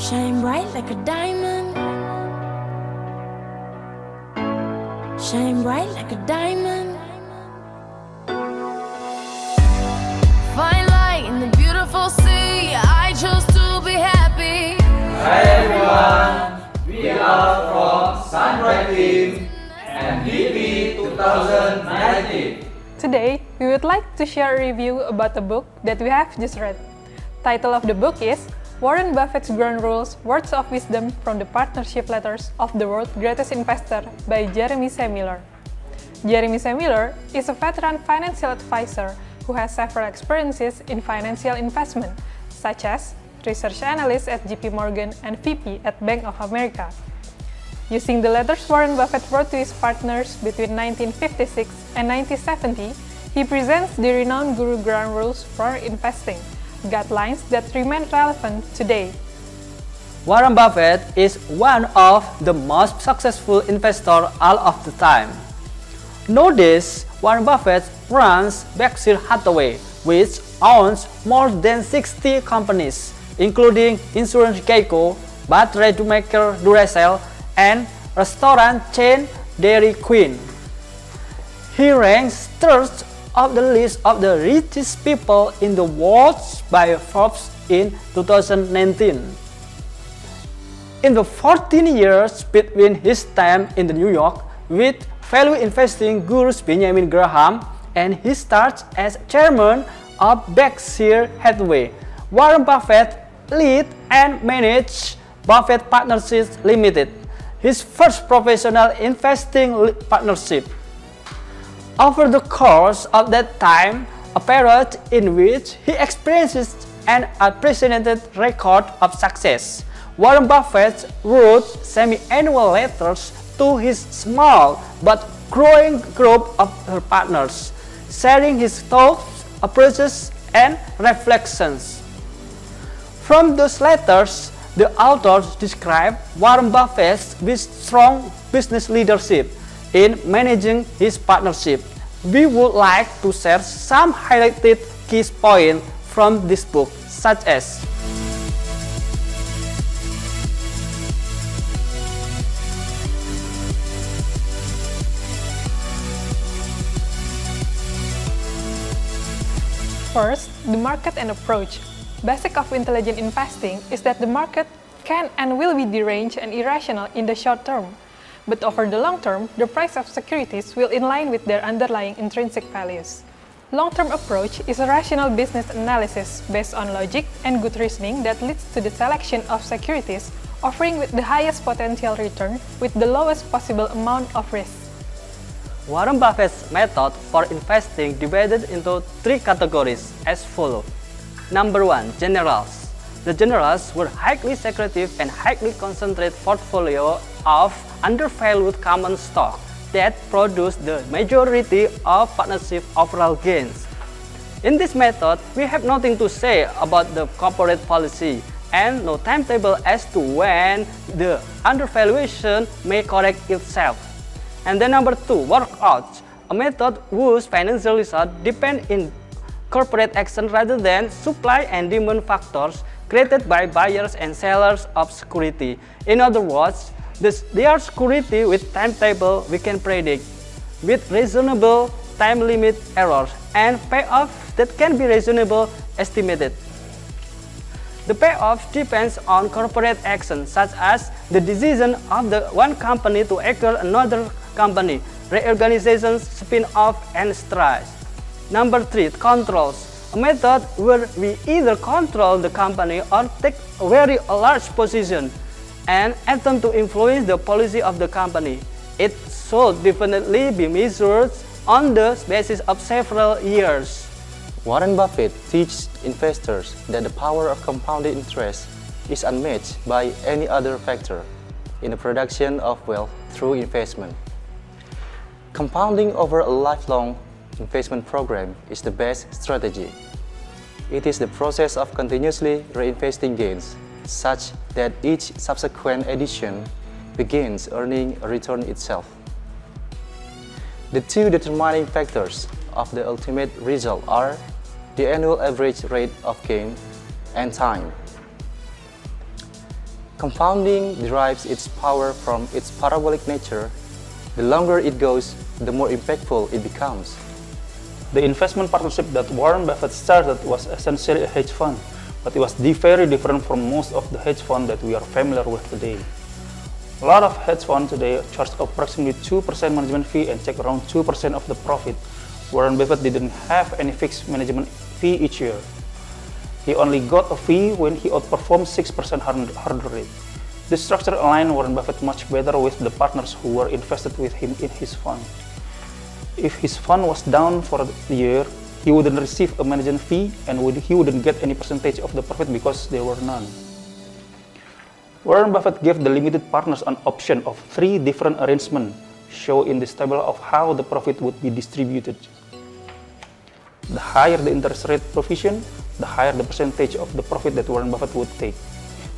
Shine bright like a diamond. Shine bright like a diamond. Find light in the beautiful sea. I chose to be happy. Hi everyone, we are from Sunbright Team and DP 2019. Today, we would like to share a review about the book that we have just read. Title of the book is Warren Buffett's Ground Rules, Words of Wisdom from the Partnership Letters of the World's Greatest Investor by Jeremy Samueller. Jeremy Samueller is a veteran financial advisor who has several experiences in financial investment, such as research analyst at JP Morgan and VP at Bank of America. Using the letters Warren Buffett wrote to his partners between 1956 and 1970, he presents the renowned Guru Ground Rules for investing, guidelines that remain relevant today. Warren Buffett is one of the most successful investors all of the time. Nowadays, Warren Buffett runs Berkshire Hathaway, which owns more than 60 companies, including insurance Geico, battery maker Duracell, and restaurant chain Dairy Queen. He ranks third of the list of the richest people in the world by Forbes in 2019. In the 14 years between his time in New York with value investing gurus Benjamin Graham and his start as chairman of Berkshire Hathaway, Warren Buffett lead and managed Buffett Partnerships Limited, his first professional investing partnership. Over the course of that time, a period in which he experiences an unprecedented record of success, Warren Buffett wrote semi-annual letters to his small but growing group of her partners, sharing his thoughts, approaches, and reflections. From those letters, the authors describe Warren Buffett's strong business leadership in managing his partnership. We would like to share some highlighted key points from this book, such as First, the market and approach. Basic of intelligent investing is that the market can and will be deranged and irrational in the short term. But over the long term, the price of securities will in line with their underlying intrinsic values. Long-term approach is a rational business analysis based on logic and good reasoning that leads to the selection of securities offering with the highest potential return with the lowest possible amount of risk. Warren Buffett's method for investing divided into three categories as follows. Number 1, generals. The generals were highly secretive and highly concentrated portfolio of undervalued common stock that produced the majority of partnership overall gains. In this method, we have nothing to say about the corporate policy and no timetable as to when the undervaluation may correct itself. And then number 2, workouts, a method whose financial results depend in corporate action rather than supply and demand factors created by buyers and sellers of security. In other words, their security with timetable we can predict, with reasonable time limit errors, and payoff that can be reasonably estimated. The payoff depends on corporate action, such as the decision of the one company to acquire another company, reorganizations, spin-off, and strikes. Number 3, controls, a method where we either control the company or take a very large position and attempt to influence the policy of the company. It should definitely be measured on the basis of several years. Warren Buffett teaches investors that the power of compounded interest is unmatched by any other factor in the production of wealth through investment. Compounding over a lifelong investment program is the best strategy. It is the process of continuously reinvesting gains, such that each subsequent edition begins earning a return itself. The two determining factors of the ultimate result are the annual average rate of gain and time. Compounding derives its power from its parabolic nature. The longer it goes, the more impactful it becomes. The investment partnership that Warren Buffett started was essentially a hedge fund, but it was very different from most of the hedge funds that we are familiar with today. A lot of hedge funds today charge approximately 2% management fee and take around 2% of the profit. Warren Buffett didn't have any fixed management fee each year. He only got a fee when he outperformed 6% hurdle rate. This structure aligned Warren Buffett much better with the partners who were invested with him in his fund. If his fund was down for the year, he wouldn't receive a management fee and he wouldn't get any percentage of the profit because there were none. Warren Buffett gave the limited partners an option of 3 different arrangements shown in this table of how the profit would be distributed. The higher the interest rate provision, the higher the percentage of the profit that Warren Buffett would take.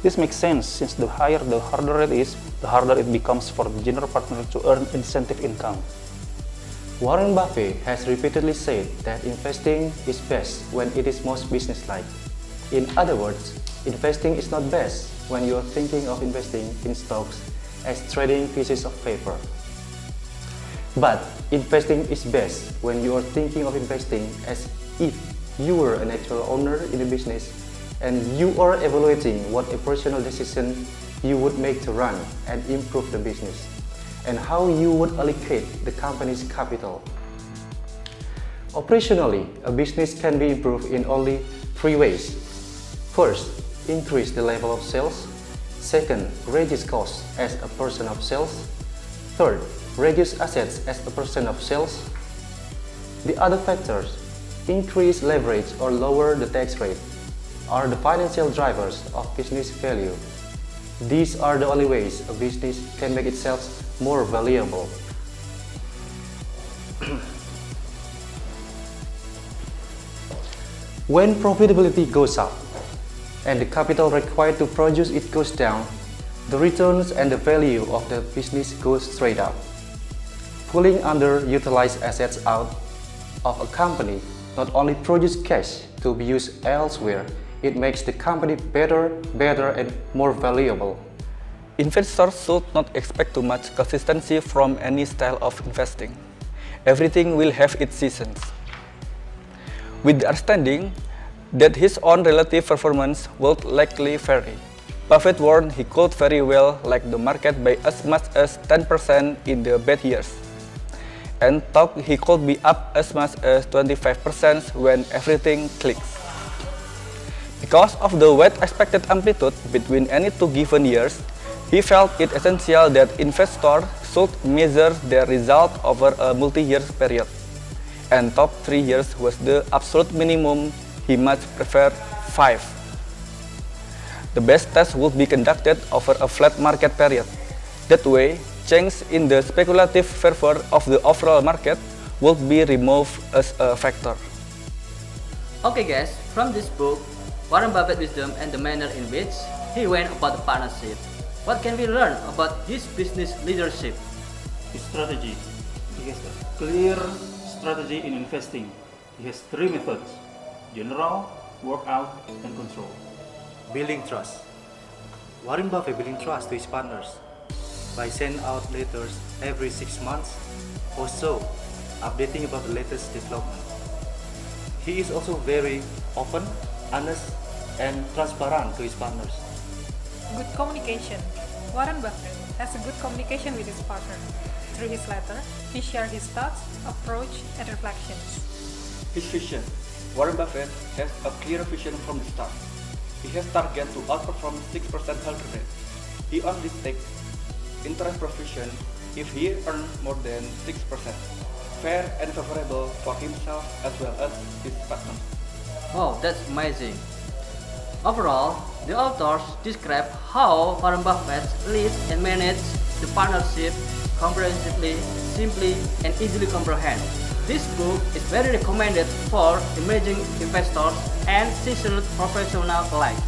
This makes sense since the higher the hurdle rate is, the harder it becomes for the general partner to earn incentive income. Warren Buffett has repeatedly said that investing is best when it is most businesslike. In other words, investing is not best when you are thinking of investing in stocks as trading pieces of paper. But investing is best when you are thinking of investing as if you were an actual owner in a business and you are evaluating what operational decision you would make to run and improve the business, and how you would allocate the company's capital. Operationally, a business can be improved in only 3 ways. First, increase the level of sales. Second, reduce costs as a percent of sales. Third, reduce assets as a percent of sales. The other factors, increase leverage or lower the tax rate, are the financial drivers of business value. These are the only ways a business can make itself more valuable. When profitability goes up and the capital required to produce it goes down, the returns and the value of the business goes straight up. Pulling underutilized assets out of a company not only produces cash to be used elsewhere, it makes the company better and more valuable. Investors should not expect too much consistency from any style of investing. Everything will have its seasons. With the understanding that his own relative performance will likely vary, Buffett warned he could very well lag the market by as much as 10% in the bad years, and thought he could be up as much as 25% when everything clicks. Because of the wide expected amplitude between any 2 given years, he felt it essential that investors should measure their result over a multi-year period, and top 3 years was the absolute minimum. He much preferred 5. The best test would be conducted over a flat market period. That way, change in the speculative fervor of the overall market would be removed as a factor. Okay guys, from this book, Warren Buffett's wisdom and the manner in which he went about the partnership, what can we learn about his business leadership? His strategy. He has a clear strategy in investing. He has 3 methods: general, workout, and control. Building trust. Warren Buffett building trust to his partners by sending out letters every 6 months or so, updating about the latest development. He is also very open, honest, and transparent to his partners. Good communication. Warren Buffett has a good communication with his partner. Through his letter, he shares his thoughts, approach, and reflections. His vision. Warren Buffett has a clear vision from the start. He has target to outperform 6% hurdle rate. He only takes interest provision if he earns more than 6%, fair and favorable for himself as well as his partner. Wow, that's amazing. Overall, the authors describe how Warren Buffett leads and manages the partnership comprehensively, simply, and easily comprehend. This book is very recommended for emerging investors and seasoned professionals alike.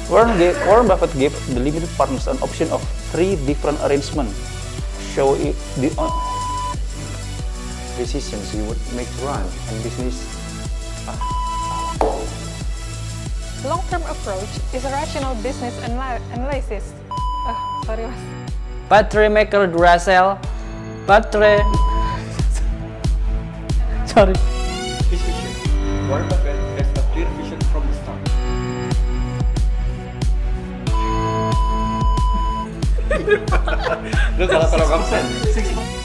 Warren Buffett gave the limited partners an option of 3 different arrangements. decisions you would make to run and business. Long-term approach is a rational business analysis. Sorry mas. Battery maker Duracell. Battery. Sorry. His vision. Warren Buffett has a clear vision from the start. Lu kalau kamu 6 months